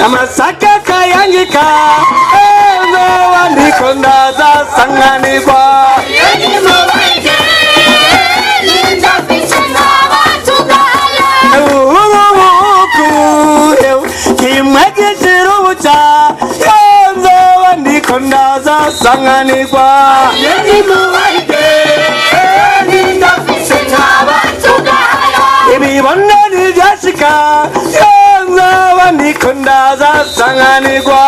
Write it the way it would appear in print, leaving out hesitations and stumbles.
amasaka kayangika nzoba ndiko ndaza sanganirwa kimwe gishira ubuca nzoba ndiko ndaza sanganirwa ibibondo ntibyashika nzoba ndiko ndaza sanganirwa